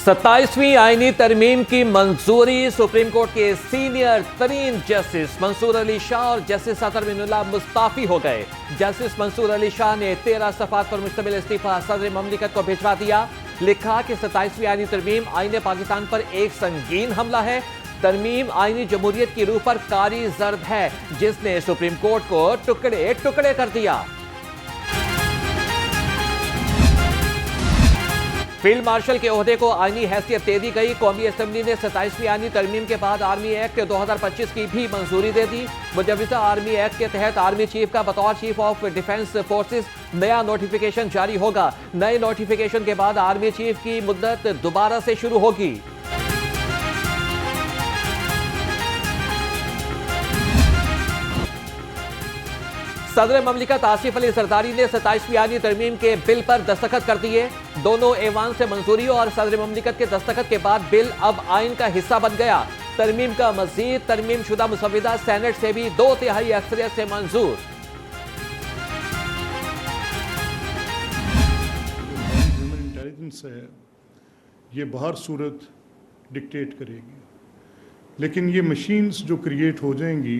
27वीं आईनी तरमीम की मंजूरी। सुप्रीम कोर्ट के सीनियर तरीन जस्टिस मंसूर अली शाह और जस्टिस अतर मिनुल्लाह मुस्ताफी हो गए। जस्टिस मंसूर अली शाह ने 13 सफ़ात पर मुश्तमिल इस्तीफा सदर ममलिकत को भिजवा दिया। लिखा कि 27वीं आईनी तरमीम आईने पाकिस्तान पर एक संगीन हमला है। तरमीम आईनी जमहूरियत की रूह पर कारी जर्द है, जिसने सुप्रीम कोर्ट को टुकड़े टुकड़े कर दिया। फील्ड मार्शल के ओहदे को आईनी हैसियत दे दी गई। कौमी असेंबली ने 27वीं आईनी तरमीम के बाद आर्मी एक्ट 2025 की भी मंजूरी दे दी। मुजव्वज़ा आर्मी एक्ट के तहत आर्मी चीफ का बतौर चीफ ऑफ डिफेंस फोर्सेस नया नोटिफिकेशन जारी होगा। नए नोटिफिकेशन के बाद आर्मी चीफ की मुद्दत दोबारा से शुरू होगी। सदर ममलिकत आसिफ अली जरदारी ने 27वीं आईनी तरमीम के बिल पर दस्तखत कर दिए। दोनों ऐवान से मंजूरी और सदर ममलिकत के दस्तखत के बाद बिल अब आइन का हिस्सा बन गया। तरमीम का मजीद तरमीम शुदा मुसविदा सेनेट से भी 2/3 अक्सरियत से मंजूर। ह्यूमन इंटेलिजेंस है, ये बाहर सूरत डिक्टेट करेगी, लेकिन ये मशीन्स जो क्रिएट हो जाएंगी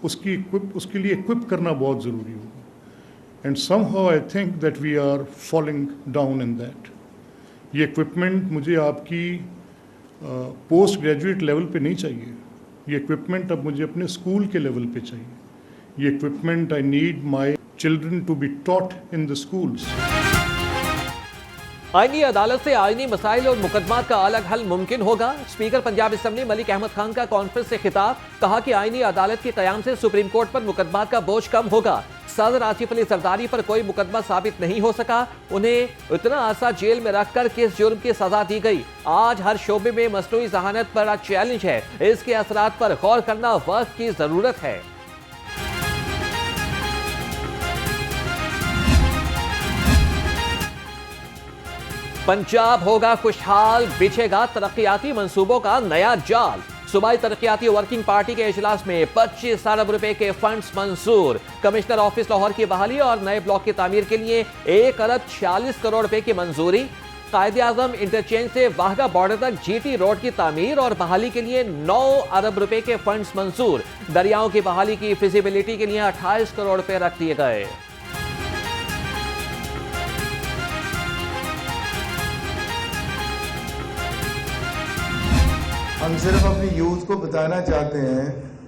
उसके लिए इक्विप करना बहुत ज़रूरी होगा। And somehow I think that we are falling down in that. ये इक्विपमेंट मुझे आपकी पोस्ट ग्रेजुएट लेवल पे नहीं चाहिए। ये इक्विपमेंट अब मुझे अपने स्कूल के लेवल पे चाहिए। ये equipment I need my children to be taught in the schools. आईनी अदालत से आईनी मसाइल और मुकदमात का अलग हल मुमकिन होगा। स्पीकर पंजाब असम्बली मलिक अहमद खान का कॉन्फ्रेंस से खिताब। कहा कि आईनी अदालत के कयाम से सुप्रीम कोर्ट पर मुकदमात का बोझ कम होगा। सदर आसिफ अली जरदारी पर कोई मुकदमा साबित नहीं हो सका। उन्हें इतना अरसा जेल में रखकर किस जुर्म की सजा दी गई। आज हर शोबे में मसनूई जहानत बड़ा चैलेंज है। इसके असरात पर गौर करना वक्त की जरूरत है। पंजाब होगा खुशहाल, बिछेगा तरक्याती मंसूबों का नया जाल। सूबाई तरक्याती वर्किंग पार्टी के इजलास में 25 अरब रुपए के फंड्स मंजूर। कमिश्नर ऑफिस लाहौर की बहाली और नए ब्लॉक की तामीर के लिए 1 अरब 46 करोड़ रुपए की मंजूरी। कायदे आजम इंटरचेंज से वाहगा बॉर्डर तक जीटी रोड की तामीर और बहाली के लिए 9 अरब रुपए के फंड्स मंजूर। दरियाओं की बहाली की फिजिबिलिटी के लिए 28 करोड़ रुपए रख दिए गए। हम सिर्फ अपनी यूथ को बताना चाहते हैं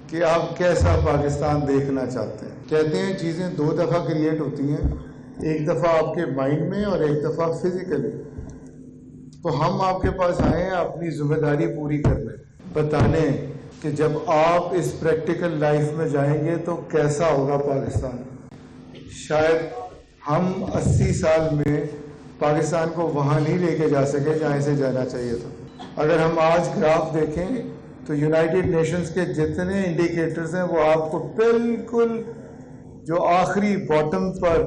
कि आप कैसा पाकिस्तान देखना चाहते हैं। कहते हैं चीज़ें 2 दफ़ा क्रिएट होती हैं, एक दफ़ा आपके माइंड में और एक दफ़ा फिजिकली। तो हम आपके पास आए हैं अपनी जिम्मेदारी पूरी करने, बताने कि जब आप इस प्रैक्टिकल लाइफ में जाएंगे तो कैसा होगा पाकिस्तान। शायद हम 80 साल में पाकिस्तान को वहाँ नहीं लेके जा सके जहाँ इसे जाना चाहिए था। अगर हम आज ग्राफ देखें तो यूनाइटेड नेशंस के जितने इंडिकेटर्स हैं वो आपको बिल्कुल जो आखिरी बॉटम पर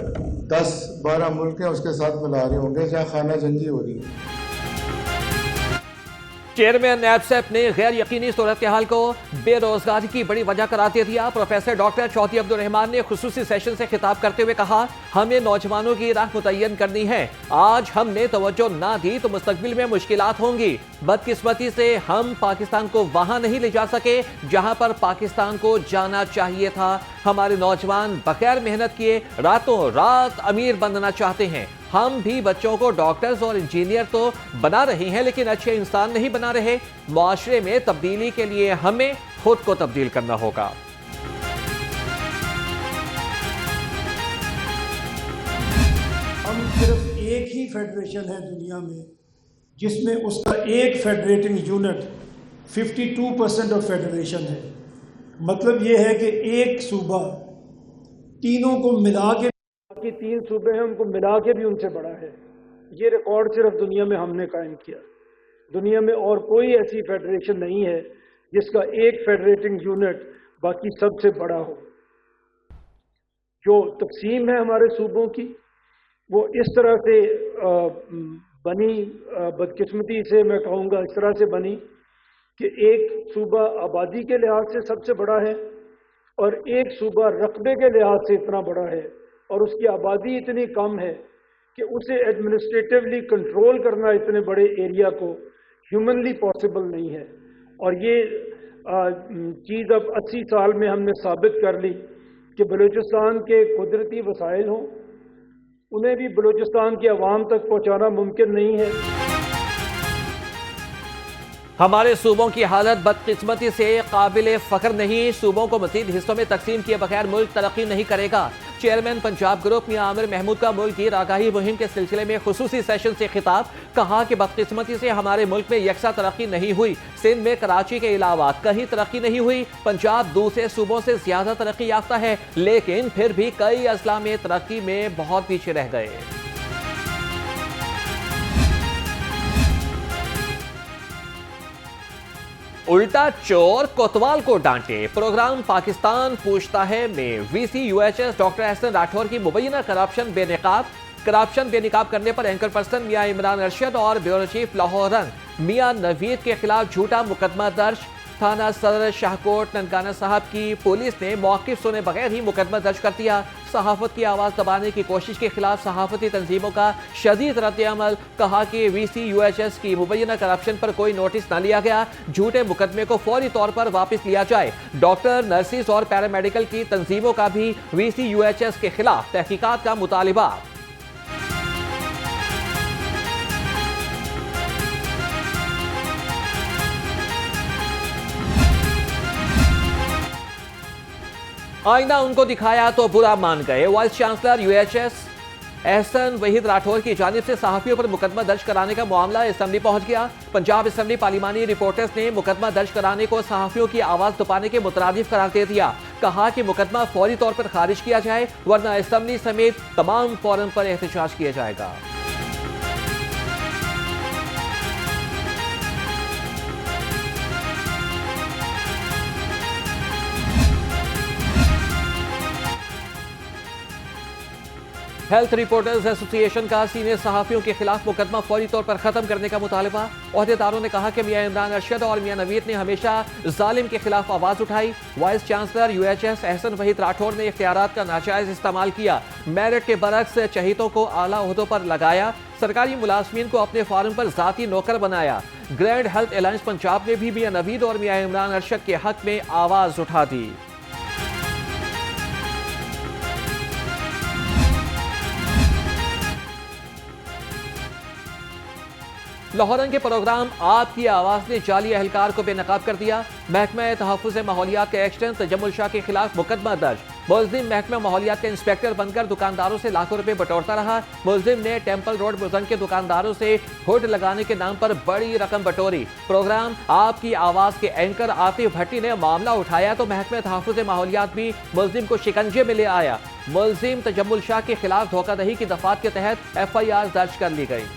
10-12 मुल्क हैं उसके साथ मिला रहे होंगे जहाँ खाना जंगी हो रही है। चेयरमैन नैपसेप ने गैर यकीनी सूरत हाल को बेरोजगारी की बड़ी वजह करार दे दिया। प्रोफेसर डॉक्टर चौधरी अब्दुल रहमान ने खुसूसी सेशन से खिताब करते हुए कहा, हमें नौजवानों की राह मुतय्यन करनी है। आज हमने तवज्जो ना दी तो मुस्तकबिल में मुश्किलात होंगी। बदकिस्मती से हम पाकिस्तान को वहां नहीं ले जा सके जहां पर पाकिस्तान को जाना चाहिए था। हमारे नौजवान बगैर मेहनत किए रातों रात अमीर बनना चाहते हैं। हम भी बच्चों को डॉक्टर्स और इंजीनियर तो बना रहे हैं, लेकिन अच्छे इंसान नहीं बना रहे। मुआशरे में तब्दीली के लिए हमें खुद को तब्दील करना होगा। हम सिर्फ एक ही फेडरेशन है दुनिया में जिसमें उसका एक फेडरेटिंग यूनिट 52% ऑफ फेडरेशन है। मतलब ये है कि एक सूबा तीनों को मिला के, बाकी 3 सूबे हैं उनको मिला के भी उनसे बड़ा है। ये रिकॉर्ड सिर्फ दुनिया में हमने कायम किया। दुनिया में और कोई ऐसी फेडरेशन नहीं है जिसका एक फेडरेटिंग यूनिट बाकी सबसे बड़ा हो। जो तकसीम है हमारे सूबों की वो इस तरह से बनी, बदकिस्मती से मैं कहूँगा इस तरह से बनी कि एक सूबा आबादी के लिहाज से सबसे बड़ा है और एक सूबा रकबे के लिहाज से इतना बड़ा है और उसकी आबादी इतनी कम है कि उसे एडमिनिस्ट्रेटिवली कंट्रोल करना इतने बड़े एरिया को ह्यूमनली पॉसिबल नहीं है। और ये चीज़ अब 80 साल में हमने साबित कर ली कि बलूचिस्तान के कुदरती वसाइल हों, उन्हें भी बलूचिस्तान की आवाम तक पहुँचाना मुमकिन नहीं है। हमारे सूबों की हालत बदकिस्मती से काबिल फख्र नहीं। सूबों को मजीद हिस्सों में तकसीम किए बगैर मुल्क तरक्की नहीं करेगा। चेयरमैन पंजाब ग्रुप मियां आमिर महमूद का मुल्क की आगाही मुहिम के सिलसिले में खुसूसी सेशन से खिताब। कहा कि बदकिस्मती से हमारे मुल्क में यकसा तरक्की नहीं हुई। सिंध में कराची के अलावा कहीं तरक्की नहीं हुई। पंजाब दूसरे सूबों से ज्यादा तरक्की याफ्ता है, लेकिन फिर भी कई अजला में तरक्की में बहुत पीछे रह गए। उल्टा चोर कोतवाल को डांटे। प्रोग्राम पाकिस्तान पूछता है में VC UHS doctor Ehsan Rathore की मुबैना करप्शन बेनिकाब करने पर एंकर पर्सन मियां इमरान अरशद और ब्यूरो चीफ लाहौर रंग मियां नवीद के खिलाफ झूठा मुकदमा दर्ज। थाना सदर शाहकोट ननकाना साहब की पुलिस ने मौक़िफ़ सुने बगैर ही मुकदमा दर्ज कर दिया। सहाफत की आवाज़ दबाने की कोशिश के खिलाफ सहाफती तंजीमों का शदीद रद्द-ए-अमल। कहा कि वीसी यूएचएस की मुबैना करप्शन पर कोई नोटिस न लिया गया। झूठे मुकदमे को फौरी तौर पर वापस लिया जाए। डॉक्टर, नर्सिस और पैरामेडिकल की तंजीमों का भी वीसी यूएचएस के खिलाफ तहकीकात का मुतालिबा। आईना उनको दिखाया तो बुरा मान गए। Vice chancellor UHS Ehsan Waheed Rathore की जानिब से सहाफियों पर मुकदमा दर्ज कराने का मामला असम्बली पहुंच गया। पंजाब असम्बली पार्लिमानी रिपोर्टर्स ने मुकदमा दर्ज कराने को सहाफियों की आवाज दबाने के मुतरादिफ करार दे दिया। कहा कि मुकदमा फौरी तौर पर खारिज किया जाए, वरना असम्बली समेत तमाम फोरम पर एहतजाज किया जाएगा। हेल्थ रिपोर्टर्स एसोसिएशन का सीनियर सहाफियों के खिलाफ मुकदमा फौरी तौर पर खत्म करने का मुतालबा। ओहदेदारों ने कहा कि मियां इमरान अरशद और मियां नवीद ने हमेशा जालिम के खिलाफ आवाज उठाई। Vice chancellor UHS Ehsan Waheed Rathore ने इख्तियारात का नाजायज इस्तेमाल किया। मेरिट के बरक्स चहीतों को आला ओहदों पर लगाया। सरकारी मुलाजमीन को अपने फार्म पर जाती नौकर बनाया। ग्रैंड हेल्थ अलायंस पंजाब ने भी मियां नवीद और मियां इमरान अरशद के हक में आवाज उठा दी। लाहौर के प्रोग्राम आपकी आवाज ने जाली एहलकार को बेनकाब कर दिया। महकमा तहफ़्फ़ुज़ माहौलियात के एक्सटेंस तजम्मुल शाह के खिलाफ मुकदमा दर्ज। मुलजिम महकमा माहौलियात के इंस्पेक्टर बनकर दुकानदारों से लाखों रुपए बटोरता रहा। मुलजिम ने टेम्पल रोड मुजन के दुकानदारों से हुड लगाने के नाम पर बड़ी रकम बटोरी। प्रोग्राम आपकी आवाज के एंकर आतिफ भट्टी ने मामला उठाया तो महकमा तहफ़्फ़ुज़ माहौलियात भी मुलजिम को शिकंजे में ले आया। मुलजिम तजम्मुल शाह के खिलाफ धोखाधड़ी की दफात के तहत FIR दर्ज कर ली गई।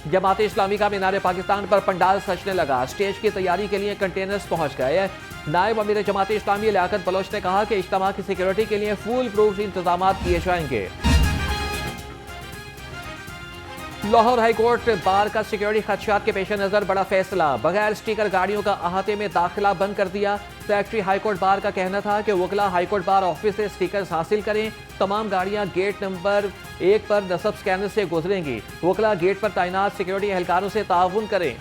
जमात इस्लामी का मीनार पाकिस्तान पर पंडाल सजने लगा। स्टेज की तैयारी के लिए कंटेनर्स पहुंच गए। नायब अमीर जमात इस्लामी लियाकत बलोच ने कहा कि इज्तिमा की सिक्योरिटी के लिए फुल प्रूफ इंतजाम किए जाएंगे। लाहौर हाईकोर्ट बार का सिक्योरिटी खदशात के पेश नजर बड़ा फैसला। बगैर स्टिकर गाड़ियों का अहाते में दाखिला बंद कर दिया। सेक्रेटरी हाईकोर्ट बार का कहना था कि वकला हाईकोर्ट बार ऑफिस से स्टिकर्स हासिल करें। तमाम गाड़ियां गेट नंबर 1 पर नसब स्कैनर से गुजरेंगी। वकला गेट पर तैनात सिक्योरिटी एहलकारों से ताउन करें।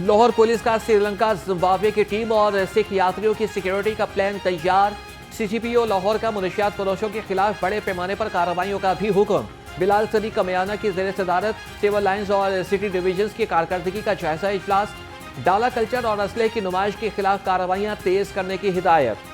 लाहौर पुलिस का श्रीलंका जिम्बाब्वे की टीम और सिख यात्रियों की सिक्योरिटी का प्लान तैयार। CGPO लाहौर का मुनशियात फरोशों के खिलाफ बड़े पैमाने पर कार्रवाइयों का भी हुक्म। बिलाल सदी कमयाना की ज़ेर सदारत सिविल लाइन्स और सिटी डिवीजन की कारकर्दगी का जायजा इजलास। डाला कल्चर और असले की नुमाइश के खिलाफ कार्रवाइयां तेज करने की हिदायत।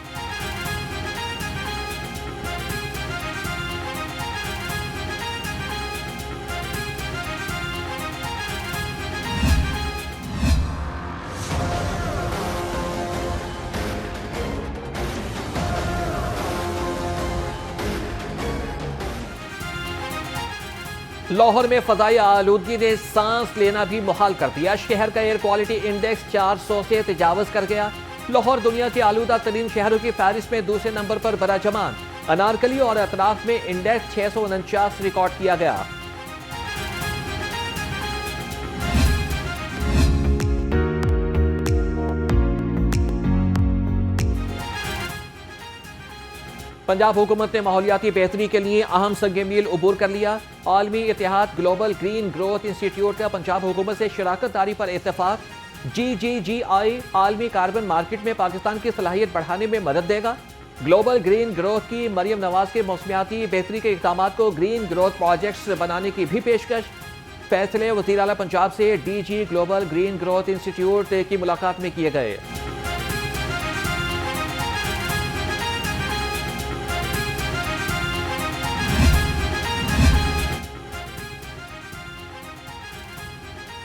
लाहौर में फजाई आलूदगी ने सांस लेना भी मुहाल कर दिया। शहर का एयर क्वालिटी इंडेक्स 400 से तजावज कर गया। लाहौर दुनिया के आलूदा तरीन शहरों की फहरिस्त में दूसरे नंबर पर बराजमान। अनारकली और अतराफ में इंडेक्स 649 रिकॉर्ड किया गया। पंजाब हुकूमत ने माहौलियाती बेहतरी के लिए अहम संग मील उबूर कर लिया। आलमी इत्तेहाद ग्लोबल ग्रीन ग्रोथ इंस्टीट्यूट का पंजाब हुकूमत से शराकत दारी पर इत्तेफाक। GGGI आलमी कार्बन मार्केट में पाकिस्तान की सलाहियत बढ़ाने में मदद देगा। ग्लोबल ग्रीन ग्रोथ की मरियम नवाज के मौसमियाती बेहतरी के इक़दाम को ग्रीन ग्रोथ प्रोजेक्ट्स बनाने की भी पेशकश। फैसले वज़ीर आला पंजाब से DG global green growth institute की मुलाकात में किए गए।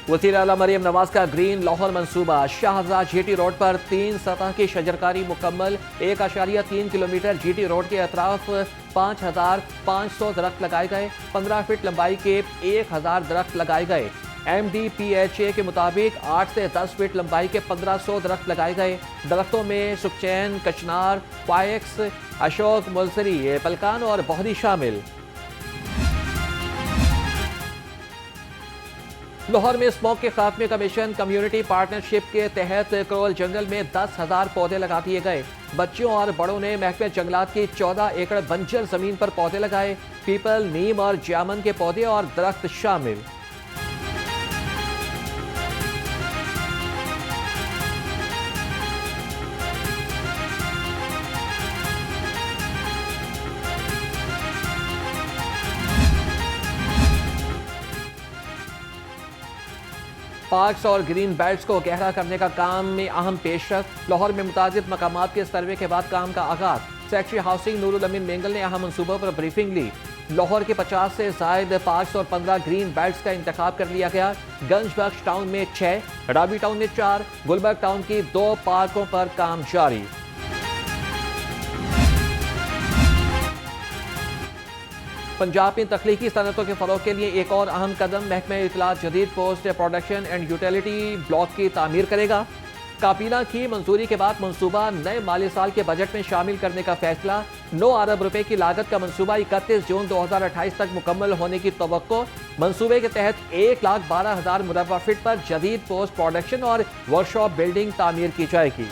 वज़ीर आला मरियम नवाज का ग्रीन लाहौर मंसूबा। शाहजहां GT रोड पर 3 सतह की शजरकारी मुकम्मल। 1.3 किलोमीटर GT रोड के अतराफ 5,500 दरख्त लगाए गए। 15 फीट लंबाई के 1,000 दरख्त लगाए गए। MDPHA के मुताबिक 8 से 10 फीट लंबाई के 1,500 दरख्त लगाए गए। दरख्तों में सुखचैन, कचनार, पायक्स, अशोक, मुलसरी, पलकान और बहरी शामिल। लाहौर में स्मोक के खात्मे कमीशन कम्युनिटी पार्टनरशिप के तहत करोल जंगल में 10,000 पौधे लगा दिए गए। बच्चों और बड़ों ने महकमे जंगलात की 14 एकड़ बंजर जमीन पर पौधे लगाए। पीपल, नीम और जामन के पौधे और दरख्त शामिल। पार्क्स और ग्रीन बेल्ट्स को गहरा करने का काम में अहम पेशरफ। लाहौर में मुतादिद मकामात के सर्वे के बाद काम का आगाज। सेक्रेटरी हाउसिंग नूरुल अमीन मेंगल ने अहम मनसूबों पर ब्रीफिंग ली। लाहौर के 50 से जायद पार्क्स और 15 ग्रीन बेल्ट्स का इंतखाब कर लिया गया। गंज बख्श टाउन में 6, रावी टाउन में 4, गुलबर्ग टाउन की 2 पार्कों पर काम जारी। पंजाब में तख्लीकी सनतों के फरोग के लिए एक और अहम कदम महकमा इत्तलात जदीद post production and utility block की तामीर करेगा। काबीना की मंजूरी के बाद मंसूबा नए माली साल के बजट में शामिल करने का फैसला। 9 अरब रुपए की लागत का मंसूबा 31 जून 2028 तक मुकम्मल होने की तवक्को। मंसूबे के तहत 1,12,000 मुरबा फीट पर जदीद पोस्ट प्रोडक्शन और वर्कशॉप बिल्डिंग तामीर की जाएगी।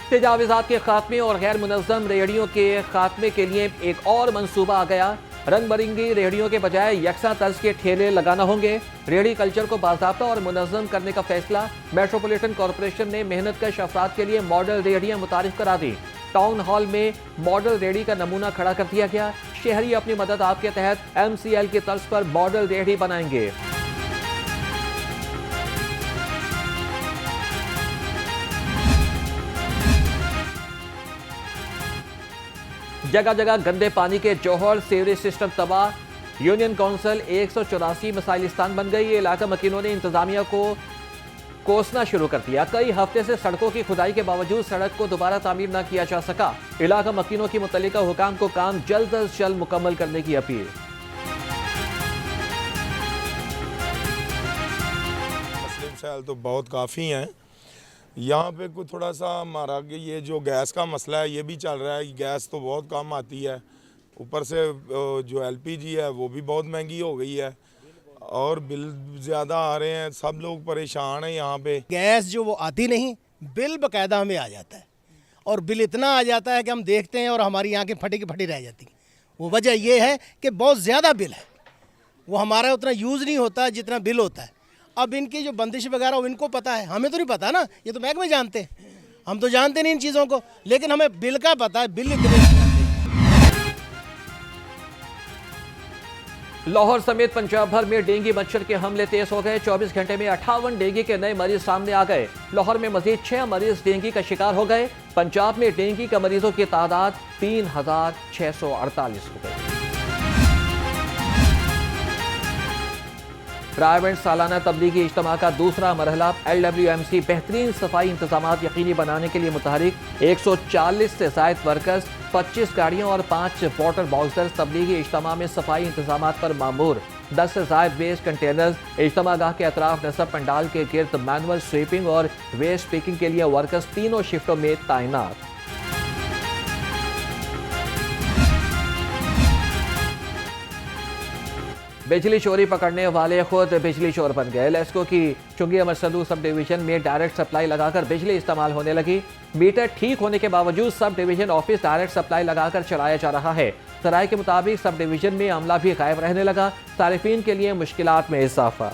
तजावीज़ात के खात्मे और गैर मुनज़्ज़म रेहड़ियों के खात्मे के लिए एक और मंसूबा आ गया। रंग बरंगी रेहड़ियों के बजाय यकसा तर्ज के ठेले लगाना होंगे। रेहड़ी कल्चर को बाज़ाब्ता और मुनज़्ज़म करने का फैसला। मेट्रोपॉलिटन कॉरपोरेशन ने मेहनतकश अफराद के लिए मॉडल रेहड़ियाँ मुतारिफ करा दी। टाउन हॉल में मॉडल रेहड़ी का नमूना खड़ा कर दिया गया। शहरी अपनी मदद आप के तहत MCL की तर्ज पर मॉडल रेहड़ी बनाएंगे। जगह जगह गंदे पानी के जोहर, सीवरेज सिस्टम तबाह। यूनियन काउंसिल 184 मिसाइलिस्तान बन गई। ये इलाका मकीनों ने इंतजामिया को कोसना शुरू कर दिया। कई हफ्ते से सड़कों की खुदाई के बावजूद सड़क को दोबारा तामीर न किया जा सका। इलाका मकीनों की मुतल्लिका हुकाम को काम जल्द अज जल्द मुकम्मल करने की अपील। मसले मसाइल तो बहुत काफ़ी हैं। यहाँ पे कुछ थोड़ा सा हमारा ये जो गैस का मसला है ये भी चल रहा है। गैस तो बहुत कम आती है, ऊपर से जो LPG है वो भी बहुत महंगी हो गई है और बिल ज़्यादा आ रहे हैं। सब लोग परेशान हैं यहाँ पे। गैस जो वो आती नहीं, बिल बाकायदा हमें आ जाता है और बिल इतना आ जाता है कि हम देखते हैं और हमारी आंखें फटी की फटी रह जाती हैं। वो वजह ये है कि बहुत ज़्यादा बिल है, वो हमारा उतना यूज़ नहीं होता जितना बिल होता है। अब इनकी जो बंदिश वगैरह वो इनको पता है, हमें तो नहीं पता ना। ये तो महकमे जानते हैं, हम तो जानते नहीं इन चीज़ों को, लेकिन हमें बिल का पता है। बिल इतने लाहौर समेत पंजाब भर में डेंगू मच्छर के हमले तेज हो गए। 24 घंटे में 58 डेंगू के नए मरीज सामने आ गए। लाहौर में मजीद 6 मरीज डेंगू का शिकार हो गए। पंजाब में डेंगू के मरीजों की तादाद 3,648 हो गई। प्राइवेट सालाना तबलीगी इज्तिमा का दूसरा मरहला। LWMC बेहतरीन सफाई इंतजामात यकीनी बनाने के लिए मुतहरिक। 140 से जायद वर्कर्स, 25 गाड़ियों और 5 वाटर बाउंसर्स तबलीगी इज्तिमा में सफाई इंतजामात पर मामूर। 10 से ज्यादा वेस्ट कंटेनर्स इज्तिमागाह के अतराफ नसब पंडाल के गिर्द मैनुअल स्वीपिंग और वेस्ट पिकिंग के लिए वर्कर्स तीनों शिफ्टों में तैनात। बिजली चोरी पकड़ने वाले खुद बिजली चोर बन गए। लेस्को की चुंगी अमर संधू सब डिवीजन में डायरेक्ट सप्लाई लगाकर बिजली इस्तेमाल होने लगी। मीटर ठीक होने के बावजूद sub division office direct supply लगाकर चलाया जा रहा है। सराय के मुताबिक सब डिवीजन में अमला भी गायब रहने लगा। सारिफीन के लिए मुश्किलात में इजाफा।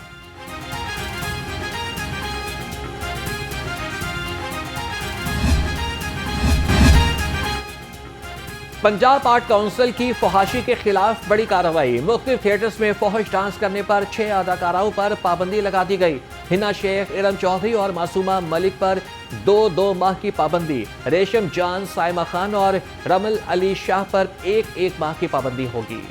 पंजाब आर्ट काउंसिल की फहाशी के खिलाफ बड़ी कार्रवाई। मुख्तलिफ थिएटर्स में फौहश डांस करने पर 6 अदाकाराओं पर पाबंदी लगा दी गई। हिना शेख, इरम चौधरी और मासूमा मलिक पर 2-2 माह की पाबंदी। रेशम जान, साइमा खान और रमल अली शाह पर 1-1 माह की पाबंदी होगी।